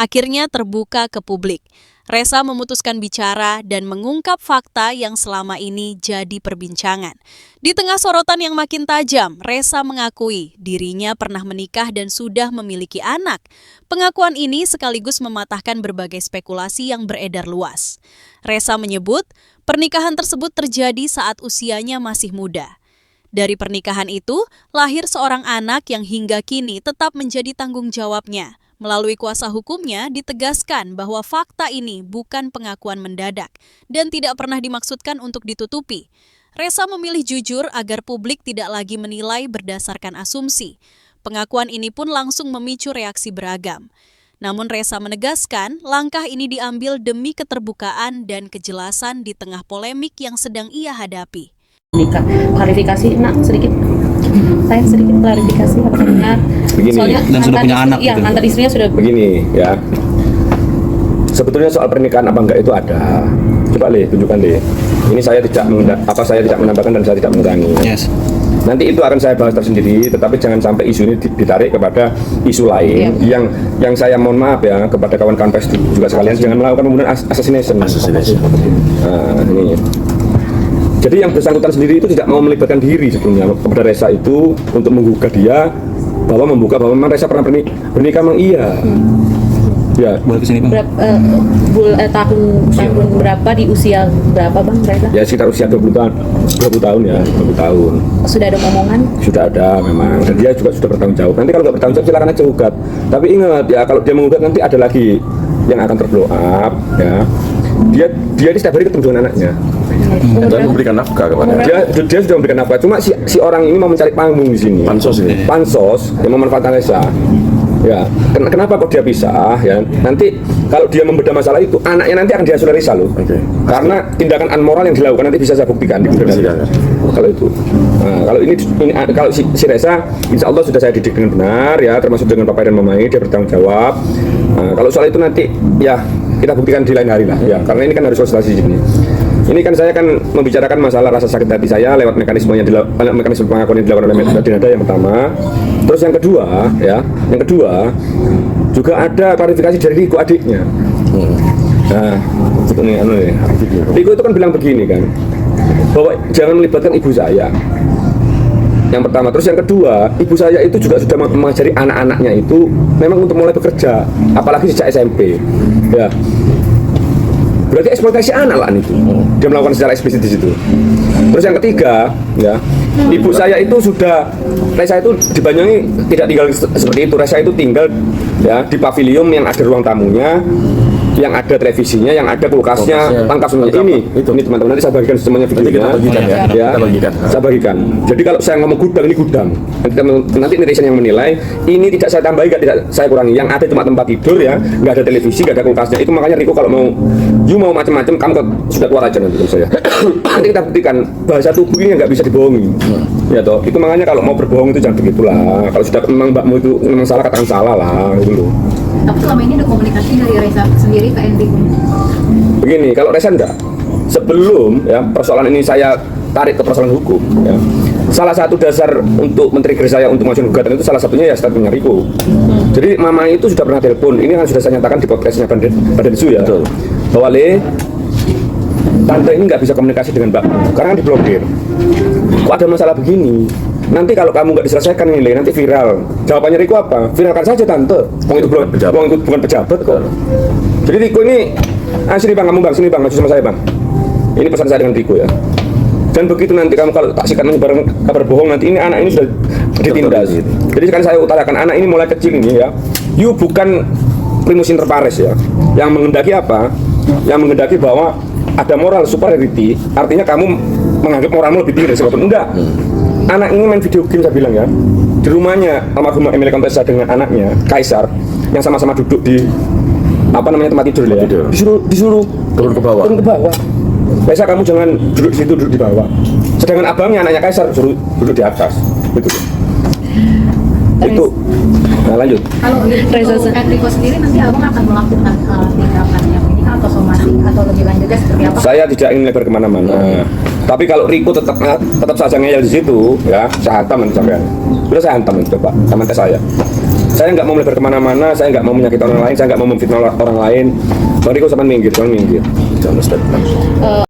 akhirnya terbuka ke publik. Ressa memutuskan bicara dan mengungkap fakta yang selama ini jadi perbincangan. Di tengah sorotan yang makin tajam, Ressa mengakui dirinya pernah menikah dan sudah memiliki anak. Pengakuan ini sekaligus mematahkan berbagai spekulasi yang beredar luas. Ressa menyebut pernikahan tersebut terjadi saat usianya masih muda. Dari pernikahan itu, lahir seorang anak yang hingga kini tetap menjadi tanggung jawabnya. Melalui kuasa hukumnya, ditegaskan bahwa fakta ini bukan pengakuan mendadak dan tidak pernah dimaksudkan untuk ditutupi. Ressa memilih jujur agar publik tidak lagi menilai berdasarkan asumsi. Pengakuan ini pun langsung memicu reaksi beragam. Namun Ressa menegaskan, langkah ini diambil demi keterbukaan dan kejelasan di tengah polemik yang sedang ia hadapi. Klarifikasi, sedikit. Saya sedikit klarifikasi apakah benar. Begini, soalnya dan sudah punya anak. Iya, gitu. antar istrinya sudah. Begini ya. Sebetulnya soal pernikahan apa enggak itu ada. Coba tunjukkan Ini saya tidak menambahkan dan saya tidak mengurangi. Yes. Nanti itu akan saya bahas tersendiri, tetapi jangan sampai isu ini ditarik kepada isu lain yang saya mohon maaf ya kepada kawan-kawan pers juga sekalian, jangan melakukan pembunuhan assassination. Nah, ini. Jadi yang bersangkutan sendiri itu tidak mau melibatkan diri sebetulnya kepada Ressa itu untuk menggugah dia bahwa memang Ressa pernah bernikah memang iya. Ya, boleh kesini Bang. Tahun berapa di usia berapa Bang Ressa? Ya sekitar usia 20 tahun ya, 20 tahun. Sudah ada omongan? Sudah ada memang, dan dia juga sudah bertanggung jawab. Nanti kalau nggak bertanggung jawab silakan aja gugat. Tapi ingat ya, kalau dia menggugat nanti ada lagi yang akan terblow up ya. Dia di setiap hari ketemu dengan anaknya. Dan memberikan nafkah kepada dia sudah memberikan nafkah. Cuma si orang ini mau mencari panggung di sini. Pansos yang memanfaatkan Ressa. Ya, kenapa kok dia pisah ya? Nanti kalau dia membedah masalah itu, anaknya nanti akan diasuh Ressa loh. Karena tindakan unmoral yang dilakukan nanti bisa saya buktikan di pengadilan. Kalau itu. Nah, kalau si Ressa, insya Allah sudah saya didik dengan benar ya, termasuk dengan papai dan mamai, dia bertanggung jawab. Nah, kalau soal itu nanti ya kita buktikan di lain hari lah ya, karena ini kan harus konsultasi di sini. Ini kan saya kan membicarakan masalah rasa sakit hati saya lewat mekanisme pengakuan yang dilakukan oleh Dinada yang pertama. Terus yang kedua juga ada klarifikasi dari Riko adiknya. Nah, Riko itu kan bilang begini kan, bahwa jangan melibatkan ibu saya. Yang pertama, terus yang kedua, ibu saya itu juga sudah mengajari anak-anaknya itu memang untuk mulai bekerja, apalagi sejak SMP. Ya. Berarti eksploitasi anak lah itu. Dia melakukan secara eksplisit di situ. Terus yang ketiga, ya, ibu saya itu sudah, Ressa itu di Banyuwangi tidak tinggal seperti itu. Ressa itu tinggal ya di pavilion yang ada ruang tamunya, yang ada televisinya, yang ada kulkasnya, lengkap semuanya. Ini teman-teman, nanti saya bagikan semuanya videonya. Saya bagikan. Jadi kalau saya ngomong gudang, ini gudang. Nanti netizen yang menilai, ini tidak saya tambahi, tidak saya kurangi. Yang ada cuma tempat tidur ya, nggak ada televisi, nggak ada kulkasnya. Itu makanya Riko kalau mau macam-macam, kamu sudah keluar aja nanti saya. Nanti kita buktikan bahasa tubuh ini nggak bisa dibohongi. Ya toh, itu makanya kalau mau berbohong itu jangan begitulah. Kalau sudah memang mbakmu itu memang salah, katakan salah lah gitu. Tapi selama ini ada komunikasi dari Ressa sendiri ke Enrico? Begini, kalau Ressa enggak. Sebelum ya persoalan ini saya tarik ke persoalan hukum ya. Salah satu dasar untuk men-trigger saya untuk mengajukan gugatan itu salah satunya ya statementnya Riko. Jadi mama itu sudah pernah telepon, ini kan sudah saya nyatakan di podcastnya Badensu ya. Bahwa tante ini nggak bisa komunikasi dengan mbak karena kan diblokir. Kok ada masalah begini? Nanti kalau kamu nggak diselesaikan ini nanti viral. Jawabannya Riko apa? Viralkan saja tante. Wong itu bukan pejabat kok. Jadi Riko ini, sini bang, sini bang, maju sama saya bang. Ini pesan saya dengan Riko ya. Dan begitu nanti kamu kalau tak sikat menyebar kabar bohong, nanti ini anak ini sudah ditindas. Jadi sekarang saya utarakan, anak ini mulai kecil ini ya. You bukan primus inter pares ya. Yang menghendaki apa? Yang menghendaki bahwa ada moral superiority, artinya kamu menganggap moralmu lebih tinggi dari siapapun. Enggak. Anak ini main video game saya bilang ya. Di rumahnya almarhum Emilia Contessa dengan anaknya Kaisar yang sama-sama duduk di tempat tidur ya. Disuruh turun ke bawah. Kaisar, kamu jangan duduk di situ, duduk di bawah. Sedangkan abangnya anaknya Kaisar suruh duduk di atas. Itu. Nah, lanjut. Kalau Enrico sendiri nanti abang akan melakukan tindakan yang ini atau somasi atau lebih lanjutnya seperti apa? Saya tidak ingin lebar kemana-mana. Tapi kalau Riko tetap saja ngeyel di situ, ya saya hantam nanti sampean. Sudah saya hantam itu Pak, sama tes saya. Saya nggak mau melebar kemana-mana, saya nggak mau menyakiti orang lain, saya nggak mau memfitnah orang lain. Bang Riko, sampean minggir, jangan minggir. Jangan